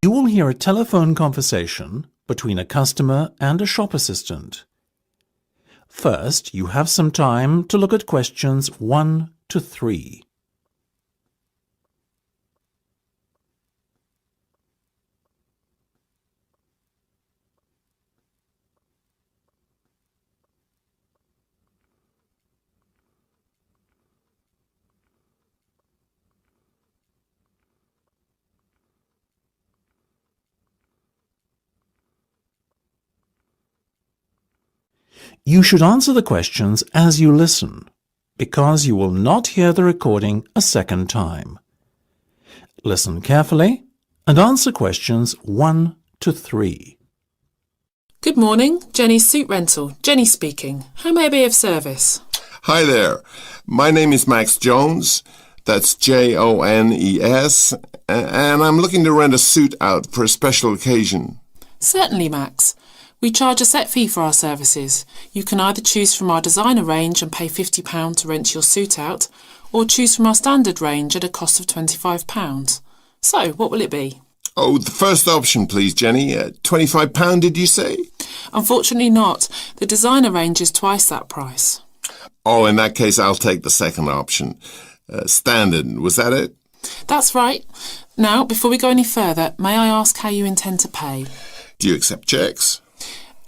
You will hear a telephone conversation between a customer and a shop assistant. First, you have some time to look at questions 1 to 3. You should answer the questions as you listen, because you will not hear the recording a second time. Listen carefully and answer questions 1 to 3. Good morning, Jenny's Suit Rental. Jenny speaking. How may I be of service? Hi there. My name is Max Jones. That's Jones, and I'm looking to rent a suit out for a special occasion. Certainly, Max. We charge a set fee for our services. You can either choose from our designer range and pay £50 to rent your suit out, or choose from our standard range at a cost of £25. So, what will it be? Oh, the first option, please, Jenny. £25, did you say? Unfortunately not. The designer range is twice that price. Oh, in that case, I'll take the second option. Standard, was that it? That's right. Now, before we go any further, may I ask how you intend to pay? Do you accept checks?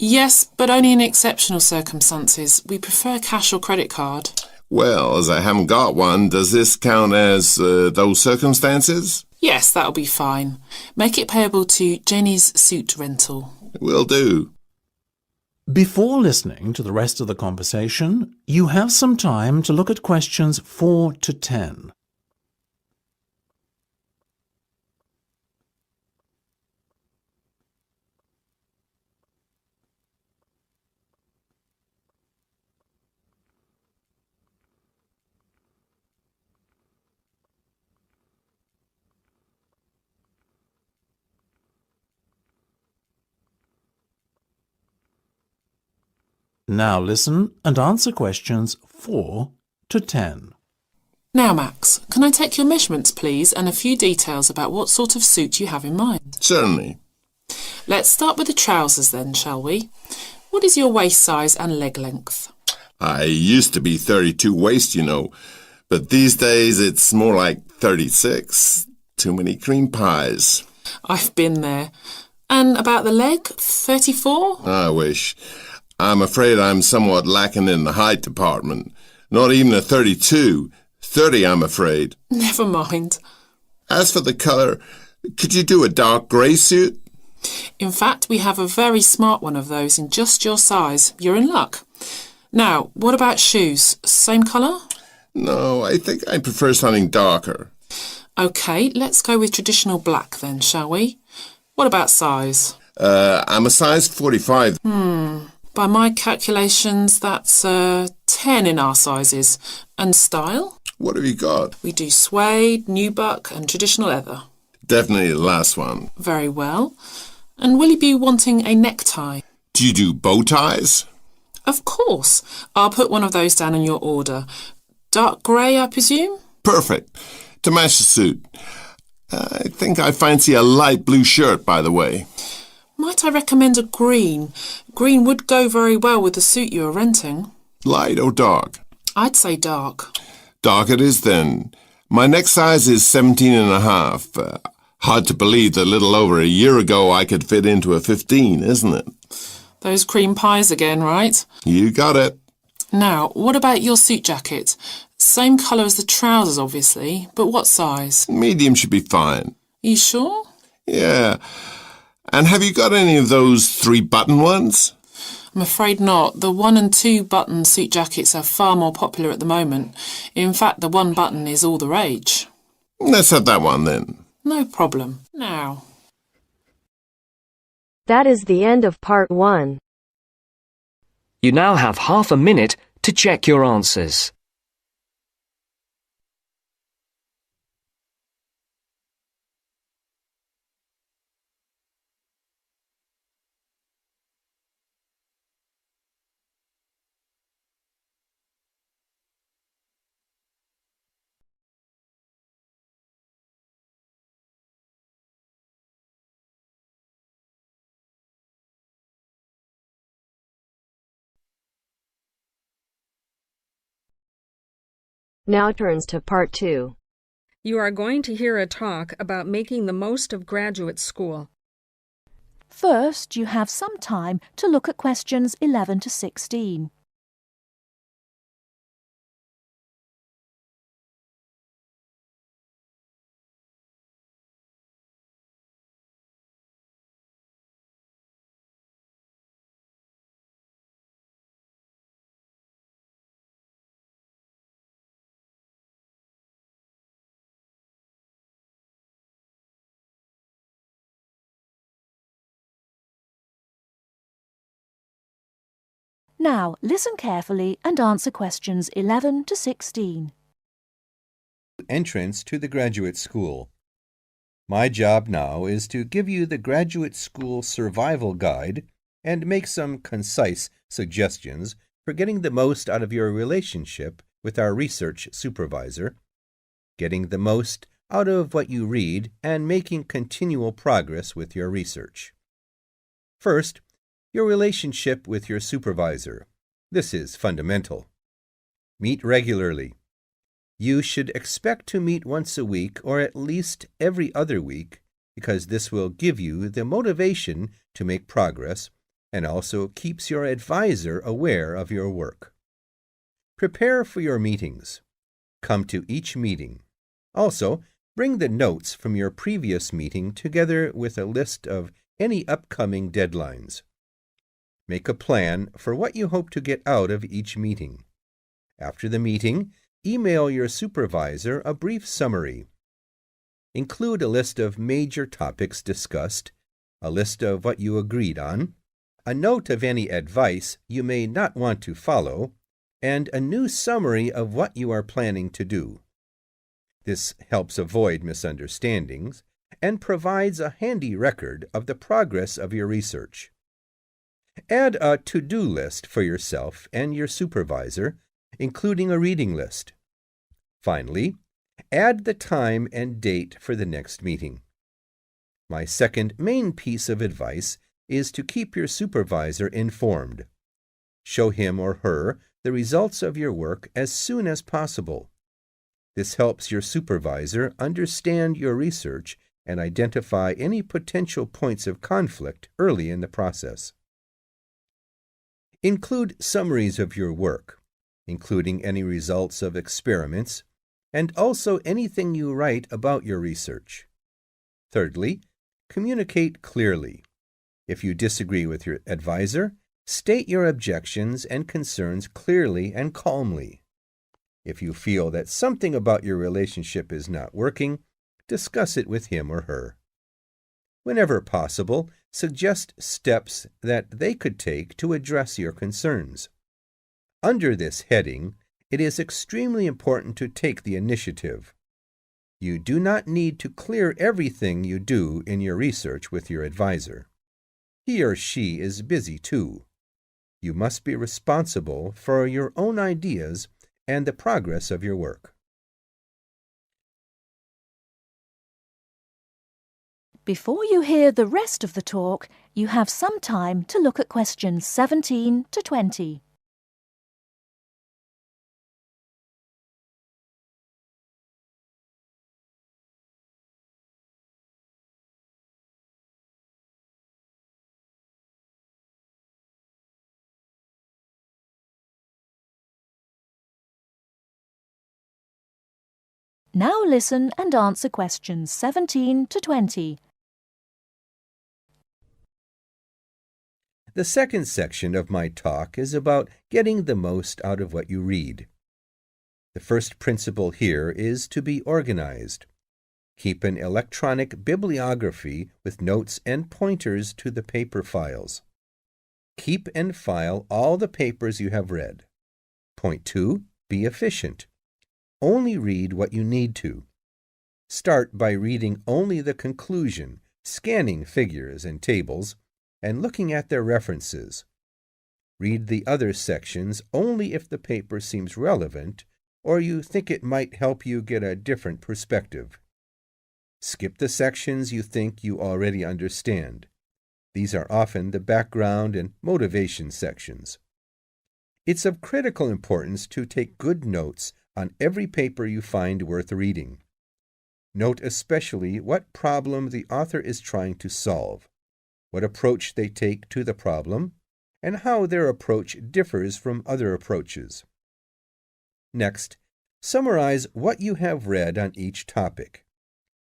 Yes, but only in exceptional circumstances. We prefer cash or credit card. Well, as I haven't got one, does this count as those circumstances? Yes, that'll be fine. Make it payable to Jenny's Suit Rental. Will do. Before listening to the rest of the conversation, you have some time to look at questions 4 to 10. Now listen and answer questions 4 to 10. Now, Max, can I take your measurements, please, and a few details about what sort of suit you have in mind? Certainly. Let's start with the trousers then, shall we? What is your waist size and leg length? I used to be 32 waist, you know, but these days it's more like 36. Too many cream pies. I've been there. And about the leg, 34? I wish. I'm afraid I'm somewhat lacking in the height department. Not even a 32. 30, I'm afraid. Never mind. As for the colour, could you do a dark grey suit? In fact, we have a very smart one of those in just your size. You're in luck. Now, what about shoes? Same colour? No, I think I prefer something darker. OK, let's go with traditional black then, shall we? What about size? I'm a size 45. By my calculations, that's 10 in our sizes. And style? What have you got? We do suede, nubuck and traditional leather. Definitely the last one. Very well. And will you be wanting a necktie? Do you do bow ties? Of course. I'll put one of those down in your order. Dark grey, I presume? Perfect. To match the suit. I think I fancy a light blue shirt, by the way. Might I recommend a green? Green would go very well with the suit you are renting. Light or dark? I'd say dark. Dark it is then. My neck size is 17 and a half. Hard to believe that a little over a year ago I could fit into a 15, isn't it? Those cream pies again, right? You got it. Now, what about your suit jacket? Same colour as the trousers, obviously, but what size? Medium should be fine. You sure? Yeah. And have you got any of those 3-button ones? I'm afraid not. The 1 and 2 button suit jackets are far more popular at the moment. In fact, the 1 button is all the rage. Let's have that one then. No problem. Now. That is the end of part 1. You now have half a minute to check your answers. Now turns to Part 2. You are going to hear a talk about making the most of graduate school. First, you have some time to look at questions 11 to 16. Now, listen carefully and answer questions 11 to 16. Entrance to the graduate school. My job now is to give you the graduate school survival guide and make some concise suggestions for getting the most out of your relationship with our research supervisor, getting the most out of what you read, and making continual progress with your research. First, your relationship with your supervisor. This is fundamental. Meet regularly. You should expect to meet once a week or at least every other week because this will give you the motivation to make progress and also keeps your advisor aware of your work. Prepare for your meetings. Come to each meeting. Also, bring the notes from your previous meeting together with a list of any upcoming deadlines. Make a plan for what you hope to get out of each meeting. After the meeting, email your supervisor a brief summary. Include a list of major topics discussed, a list of what you agreed on, a note of any advice you may not want to follow, and a new summary of what you are planning to do. This helps avoid misunderstandings and provides a handy record of the progress of your research. Add a to-do list for yourself and your supervisor, including a reading list. Finally, add the time and date for the next meeting. My second main piece of advice is to keep your supervisor informed. Show him or her the results of your work as soon as possible. This helps your supervisor understand your research and identify any potential points of conflict early in the process. Include summaries of your work, including any results of experiments, and also anything you write about your research. Thirdly, communicate clearly. If you disagree with your advisor, state your objections and concerns clearly and calmly. If you feel that something about your relationship is not working, discuss it with him or her. Whenever possible, suggest steps that they could take to address your concerns. Under this heading, it is extremely important to take the initiative. You do not need to clear everything you do in your research with your advisor. He or she is busy too. You must be responsible for your own ideas and the progress of your work. Before you hear the rest of the talk, you have some time to look at questions 17 to 20. Now listen and answer questions 17 to 20. The second section of my talk is about getting the most out of what you read. The first principle here is to be organized. Keep an electronic bibliography with notes and pointers to the paper files. Keep and file all the papers you have read. Point 2. Be efficient. Only read what you need to. Start by reading only the conclusion, scanning figures and tables, and looking at their references. Read the other sections only if the paper seems relevant or you think it might help you get a different perspective. Skip the sections you think you already understand. These are often the background and motivation sections. It's of critical importance to take good notes on every paper you find worth reading. Note especially what problem the author is trying to solve, what approach they take to the problem, and how their approach differs from other approaches. Next, summarize what you have read on each topic.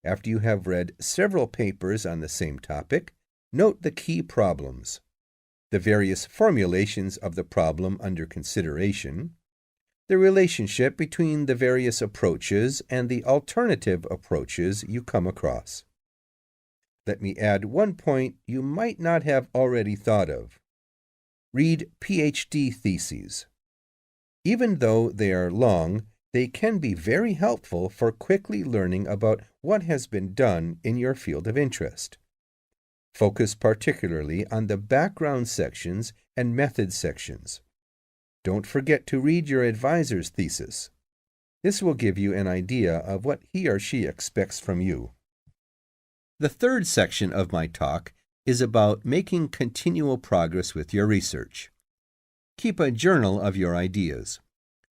After you have read several papers on the same topic, note the key problems, the various formulations of the problem under consideration, the relationship between the various approaches and the alternative approaches you come across. Let me add one point you might not have already thought of. Read PhD theses. Even though they are long, they can be very helpful for quickly learning about what has been done in your field of interest. Focus particularly on the background sections and method sections. Don't forget to read your advisor's thesis. This will give you an idea of what he or she expects from you. The third section of my talk is about making continual progress with your research. Keep a journal of your ideas.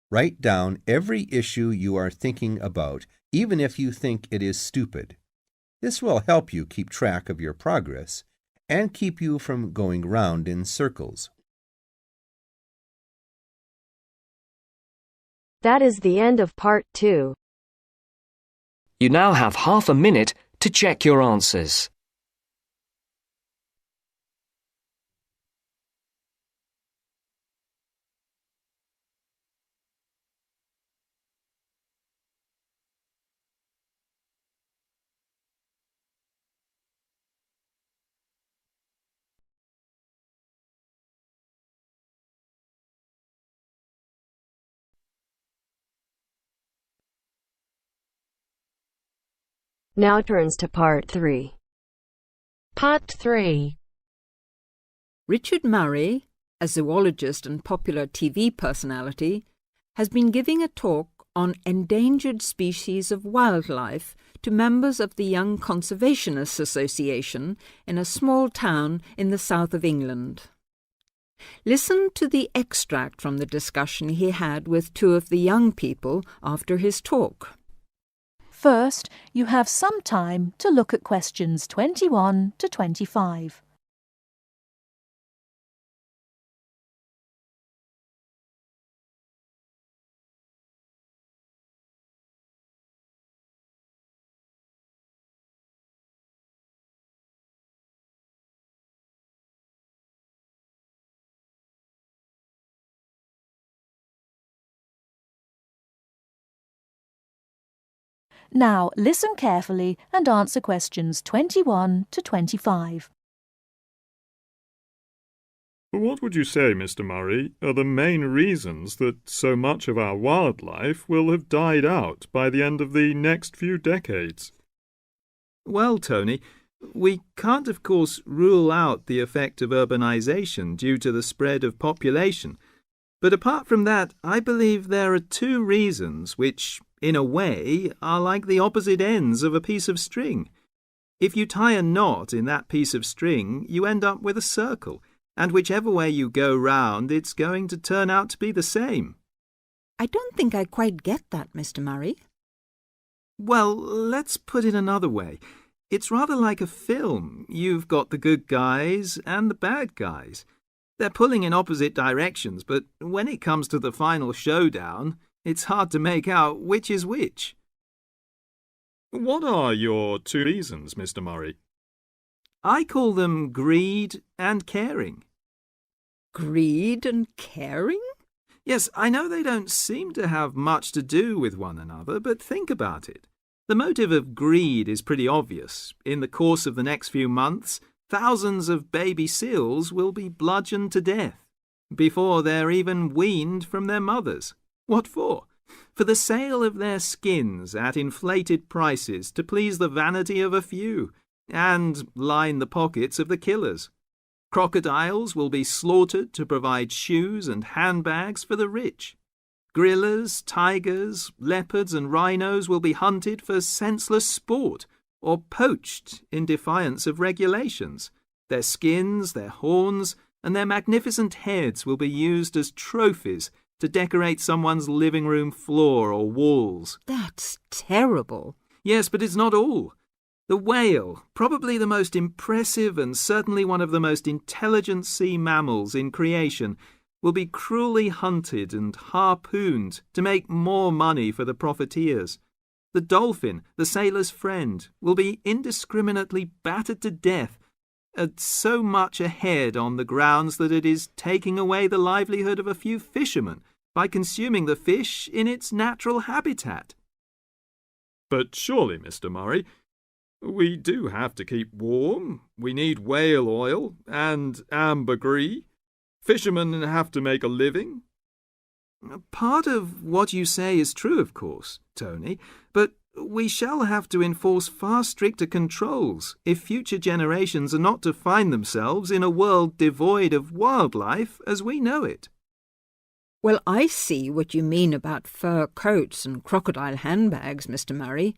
Write down every issue you are thinking about, even if you think it is stupid. This will help you keep track of your progress and keep you from going round in circles. That is the end of part 2. You now have half a minute to check your answers. Now turns to part 3. Part 3. Richard Murray, a zoologist and popular TV personality, has been giving a talk on endangered species of wildlife to members of the Young Conservationists Association in a small town in the south of England. Listen to the extract from the discussion he had with two of the young people after his talk. First, you have some time to look at questions 21 to 25. Now listen carefully and answer questions 21 to 25. What would you say, Mr. Murray, are the main reasons that so much of our wildlife will have died out by the end of the next few decades? Well, Tony, we can't of course rule out the effect of urbanization due to the spread of population. But apart from that, I believe there are two reasons which, in a way, are like the opposite ends of a piece of string. If you tie a knot in that piece of string, you end up with a circle, and whichever way you go round, it's going to turn out to be the same. I don't think I quite get that, Mr. Murray. Well, let's put it another way. It's rather like a film. You've got the good guys and the bad guys. They're pulling in opposite directions, but when it comes to the final showdown, it's hard to make out which is which. What are your two reasons, Mr. Murray? I call them greed and caring. Greed and caring? Yes, I know they don't seem to have much to do with one another, but think about it. The motive of greed is pretty obvious. In the course of the next few months, thousands of baby seals will be bludgeoned to death before they're even weaned from their mothers. What for? For the sale of their skins at inflated prices to please the vanity of a few and line the pockets of the killers. Crocodiles will be slaughtered to provide shoes and handbags for the rich. Gorillas, tigers, leopards and rhinos will be hunted for senseless sport or poached in defiance of regulations. Their skins, their horns, and their magnificent heads will be used as trophies to decorate someone's living room floor or walls. That's terrible. Yes, but it's not all. The whale, probably the most impressive and certainly one of the most intelligent sea mammals in creation, will be cruelly hunted and harpooned to make more money for the profiteers. The dolphin, the sailor's friend, will be indiscriminately battered to death at so much a head on the grounds that it is taking away the livelihood of a few fishermen by consuming the fish in its natural habitat. But surely, Mr. Murray, we do have to keep warm. We need whale oil and ambergris. Fishermen have to make a living. Part of what you say is true, of course, Tony, but we shall have to enforce far stricter controls if future generations are not to find themselves in a world devoid of wildlife as we know it. Well, I see what you mean about fur coats and crocodile handbags, Mr. Murray,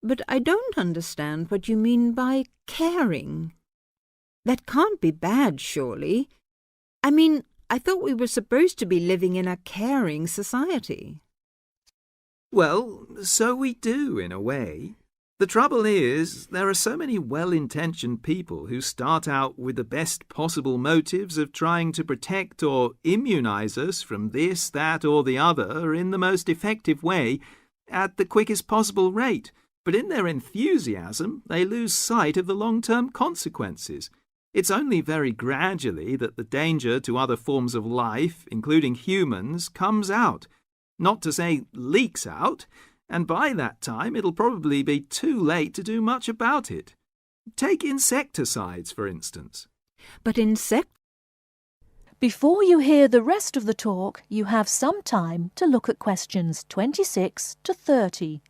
but I don't understand what you mean by caring. That can't be bad, surely. I mean, I thought we were supposed to be living in a caring society. Well, so we do, in a way. The trouble is, there are so many well-intentioned people who start out with the best possible motives of trying to protect or immunize us from this, that, or the other in the most effective way at the quickest possible rate. But in their enthusiasm, they lose sight of the long-term consequences. It's only very gradually that the danger to other forms of life, including humans, comes out. Not to say leaks out, and by that time it'll probably be too late to do much about it. Take insecticides, for instance. But Before you hear the rest of the talk, you have some time to look at questions 26 to 30.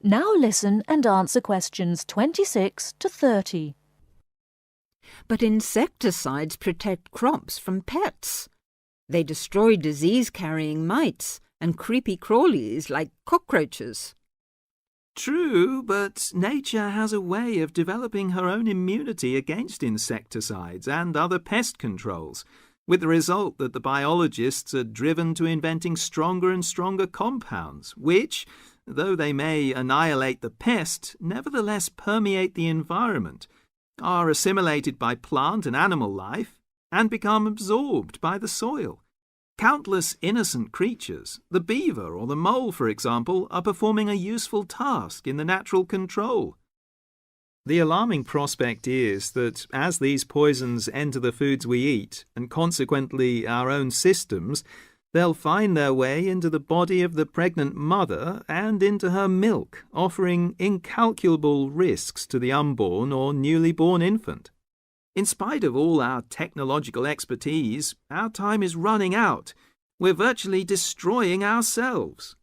Now listen and answer questions 26 to 30. But insecticides protect crops from pests. They destroy disease-carrying mites and creepy crawlies like cockroaches. True, but nature has a way of developing her own immunity against insecticides and other pest controls, with the result that the biologists are driven to inventing stronger and stronger compounds, which, though they may annihilate the pest, nevertheless permeate the environment, are assimilated by plant and animal life, and become absorbed by the soil. Countless innocent creatures, the beaver or the mole, for example, are performing a useful task in the natural control. The alarming prospect is that as these poisons enter the foods we eat, and consequently our own systems, they'll find their way into the body of the pregnant mother and into her milk, offering incalculable risks to the unborn or newly born infant. In spite of all our technological expertise, our time is running out. We're virtually destroying ourselves.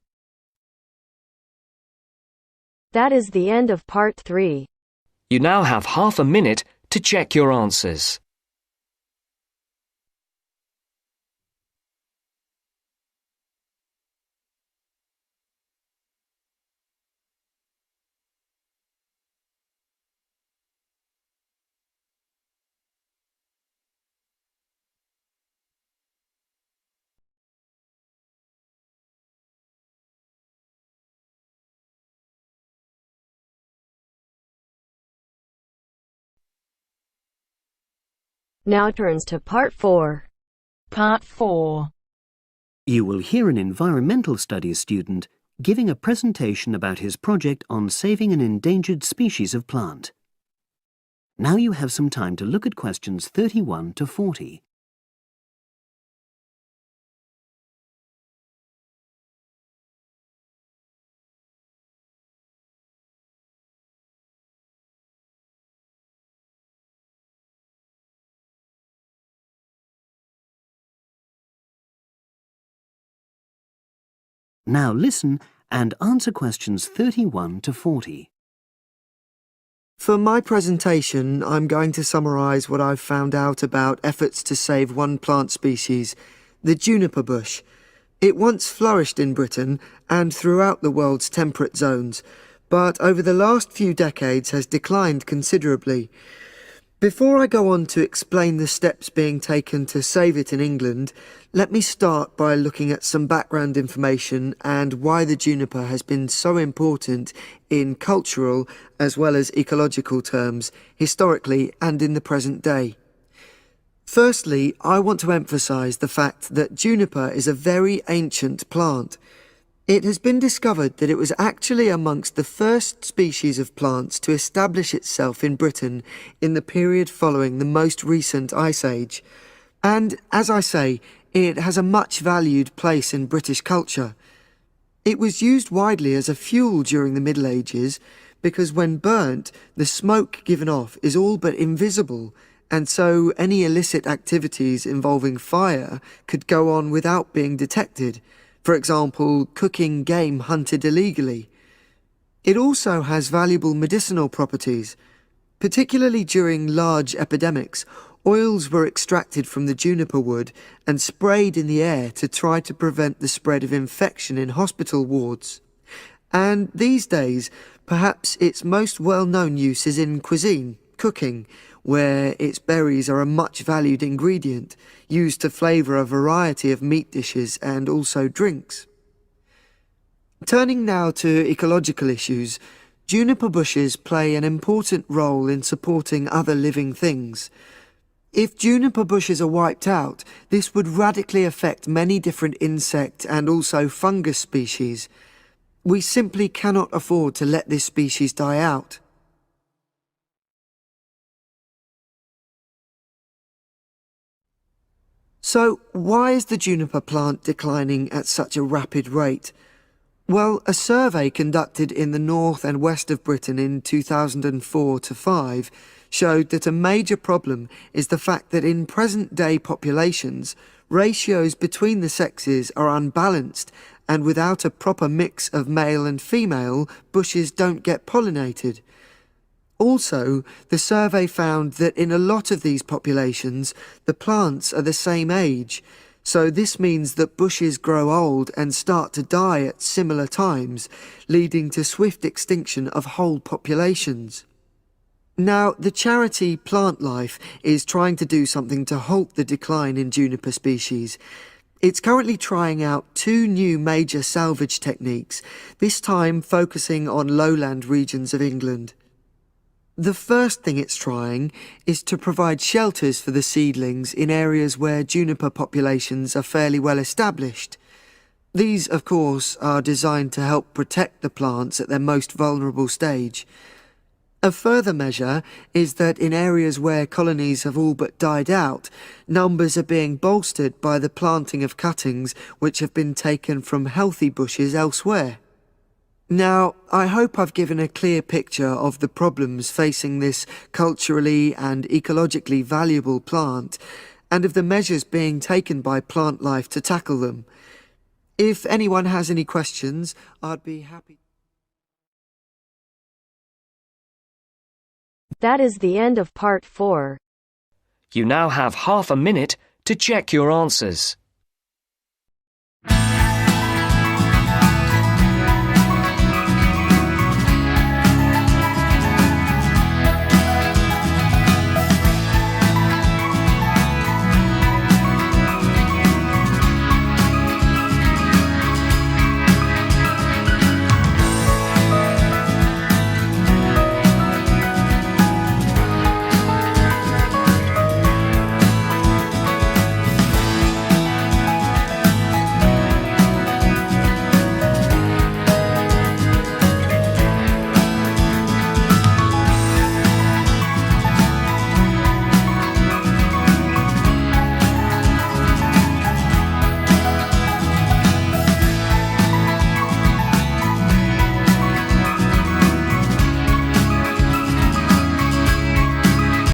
That is the end of part 3. You now have half a minute to check your answers. Now turns to part 4. Part 4. You will hear an environmental studies student giving a presentation about his project on saving an endangered species of plant. Now you have some time to look at questions 31 to 40. Now listen and answer questions 31 to 40. For my presentation, I'm going to summarise what I've found out about efforts to save one plant species, the juniper bush. It once flourished in Britain and throughout the world's temperate zones, but over the last few decades has declined considerably. Before I go on to explain the steps being taken to save it in England, let me start by looking at some background information and why the juniper has been so important in cultural as well as ecological terms, historically and in the present day. Firstly, I want to emphasise the fact that juniper is a very ancient plant. It has been discovered that it was actually amongst the first species of plants to establish itself in Britain in the period following the most recent Ice Age. And, as I say, it has a much valued place in British culture. It was used widely as a fuel during the Middle Ages because when burnt, the smoke given off is all but invisible, and so any illicit activities involving fire could go on without being detected. For example, cooking game hunted illegally. It also has valuable medicinal properties. Particularly during large epidemics, oils were extracted from the juniper wood and sprayed in the air to try to prevent the spread of infection in hospital wards. And these days, perhaps its most well-known use is in cuisine, cooking, where its berries are a much valued ingredient, used to flavour a variety of meat dishes and also drinks. Turning now to ecological issues, juniper bushes play an important role in supporting other living things. If juniper bushes are wiped out, this would radically affect many different insect and also fungus species. We simply cannot afford to let this species die out. So, why is the juniper plant declining at such a rapid rate? Well, a survey conducted in the north and west of Britain in 2004-5 showed that a major problem is the fact that in present-day populations, ratios between the sexes are unbalanced, and without a proper mix of male and female, bushes don't get pollinated. Also, the survey found that in a lot of these populations, the plants are the same age, so this means that bushes grow old and start to die at similar times, leading to swift extinction of whole populations. Now, the charity Plant Life is trying to do something to halt the decline in juniper species. It's currently trying out 2 new major salvage techniques, this time focusing on lowland regions of England. The first thing it's trying is to provide shelters for the seedlings in areas where juniper populations are fairly well established. These, of course, are designed to help protect the plants at their most vulnerable stage. A further measure is that in areas where colonies have all but died out, numbers are being bolstered by the planting of cuttings which have been taken from healthy bushes elsewhere. Now, I hope I've given a clear picture of the problems facing this culturally and ecologically valuable plant, and of the measures being taken by Plant Life to tackle them. If anyone has any questions, I'd be happy. That is the end of part 4. You now have half a minute to check your answers.